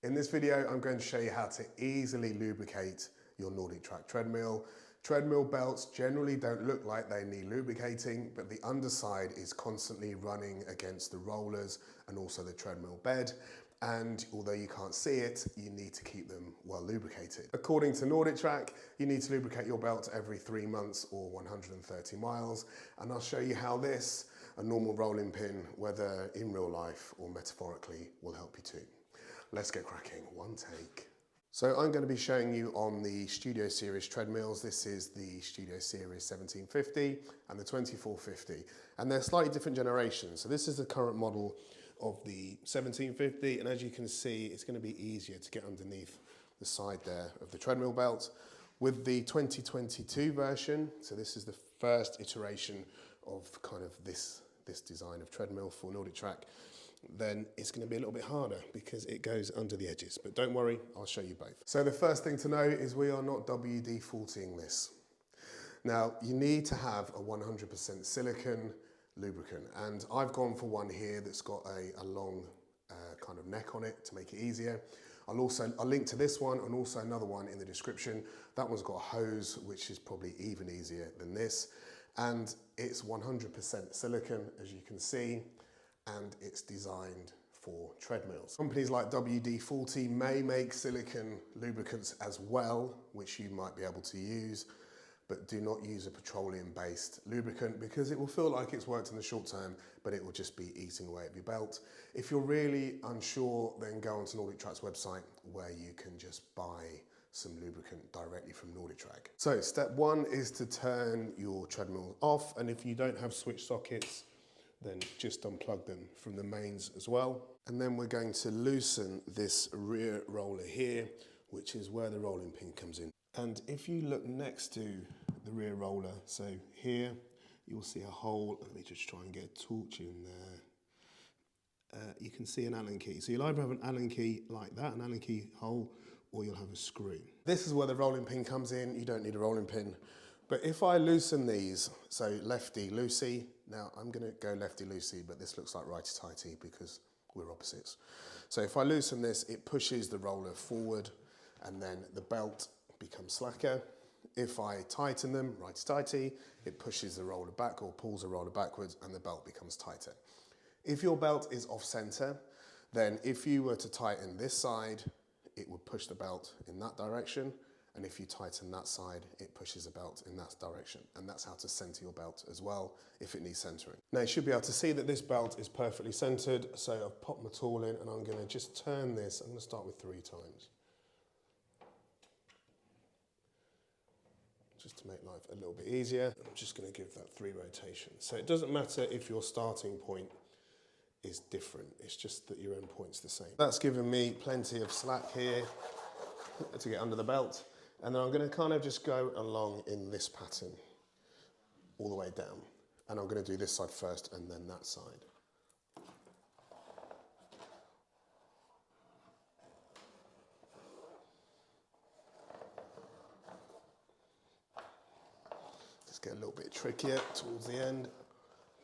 In this video, I'm going to show you how to easily lubricate your NordicTrack treadmill. Treadmill belts generally don't look like they need lubricating, but the underside is constantly running against the rollers and also the treadmill bed. And although you can't see it, you need to keep them well lubricated. According to NordicTrack, you need to lubricate your belt every 3 months or 130 miles. And I'll show you how this, a normal rolling pin, whether in real life or metaphorically, will help you too. Let's get cracking, one take. So I'm going to be showing you on the Studio Series treadmills. This is the Studio Series 1750 and the 2450. And they're slightly different generations. So this is the current model of the 1750. And as you can see, it's going to be easier to get underneath the side there of the treadmill belt. With the 2022 version, so this is the first iteration of kind of this design of treadmill for NordicTrack, then it's going to be a little bit harder because it goes under the edges. But don't worry, I'll show you both. So the first thing to know is we are not WD-40ing this. Now, you need to have a 100% silicone lubricant, and I've gone for one here that's got a long kind of neck on it to make it easier. I'll link to this one and also another one in the description. That one's got a hose, which is probably even easier than this. And it's 100% silicone, as you can see, and it's designed for treadmills. Companies like WD-40 may make silicone lubricants as well, which you might be able to use, but do not use a petroleum-based lubricant because it will feel like it's worked in the short term, but it will just be eating away at your belt. If you're really unsure, then go onto NordicTrack's website where you can just buy some lubricant directly from NordicTrack. So step one is to turn your treadmill off, and if you don't have switch sockets, then just unplug them from the mains as well. And then we're going to loosen this rear roller here, which is where the rolling pin comes in. And if you look next to the rear roller, so here, you'll see a hole. Let me just try and get a torch in there. You can see an Allen key. So you'll either have an Allen key like that, an Allen key hole, or you'll have a screw. This is where the rolling pin comes in. You don't need a rolling pin. But if I loosen these, so lefty-loosey, now I'm gonna go lefty-loosey, but this looks like righty-tighty because we're opposites. So if I loosen this, it pushes the roller forward and then the belt becomes slacker. If I tighten them, righty-tighty, it pushes the roller back or pulls the roller backwards and the belt becomes tighter. If your belt is off-center, then if you were to tighten this side, it would push the belt in that direction. And if you tighten that side, it pushes the belt in that direction. And that's how to center your belt as well, if it needs centering. Now you should be able to see that this belt is perfectly centered. So I've popped my tool in and I'm gonna just turn this. I'm gonna start with 3 times. Just to make life a little bit easier. I'm just gonna give that 3 rotations. So it doesn't matter if your starting point is different. It's just that your end point's the same. That's given me plenty of slack here to get under the belt. And then I'm going to kind of just go along in this pattern all the way down. And I'm going to do this side first and then that side. Just get a little bit trickier towards the end,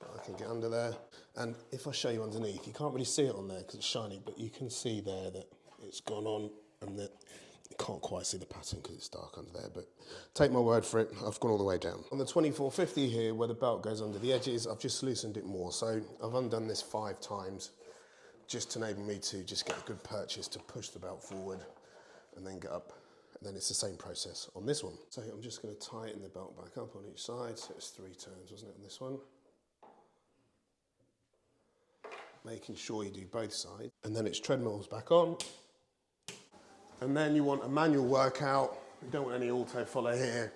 but I can get under there. And if I show you underneath, you can't really see it on there because it's shiny, but you can see there that it's gone on and that you can't quite see the pattern because it's dark under there, but take my word for it, I've gone all the way down. On the 2450 here, where the belt goes under the edges, I've just loosened it more. So I've undone this 5 times, just to enable me to just get a good purchase to push the belt forward and then get up. And then it's the same process on this one. So I'm just going to tighten the belt back up on each side. So it's 3 turns, wasn't it, on this one? Making sure you do both sides. And then it's treadmills back on. And then you want a manual workout. You don't want any auto follow here.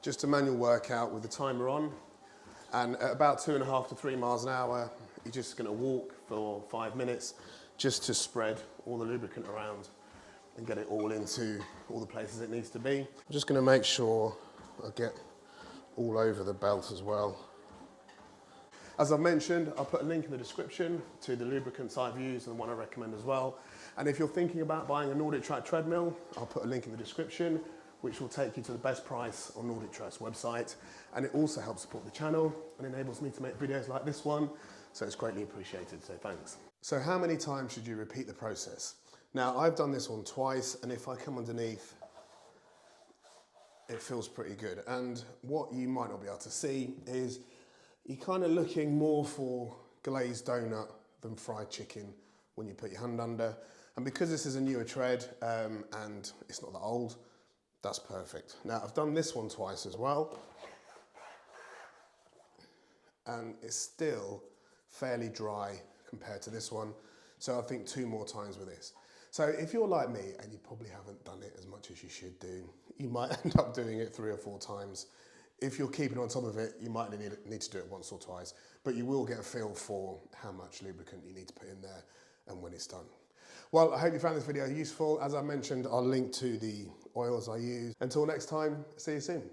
Just a manual workout with the timer on. And at about 2.5 to 3 miles an hour, you're just gonna walk for 5 minutes just to spread all the lubricant around and get it all into all the places it needs to be. I'm just gonna make sure I get all over the belt as well. As I've mentioned, I'll put a link in the description to the lubricants I've used and one I recommend as well. And if you're thinking about buying a NordicTrack treadmill, I'll put a link in the description, which will take you to the best price on NordicTrack's website. And it also helps support the channel and enables me to make videos like this one. So it's greatly appreciated, so thanks. So how many times should you repeat the process? Now I've done this one twice, and if I come underneath, it feels pretty good. And what you might not be able to see is you're kind of looking more for glazed donut than fried chicken when you put your hand under. And because this is a newer tread and it's not that old, that's perfect. Now I've done this one twice as well, and it's still fairly dry compared to this one. So I think 2 more times with this. So if you're like me and you probably haven't done it as much as you should do, you might end up doing it 3 or 4 times. If you're keeping on top of it, you might need to do it once or twice, but you will get a feel for how much lubricant you need to put in there and when it's done. Well, I hope you found this video useful. As I mentioned, I'll link to the oils I use. Until next time, see you soon.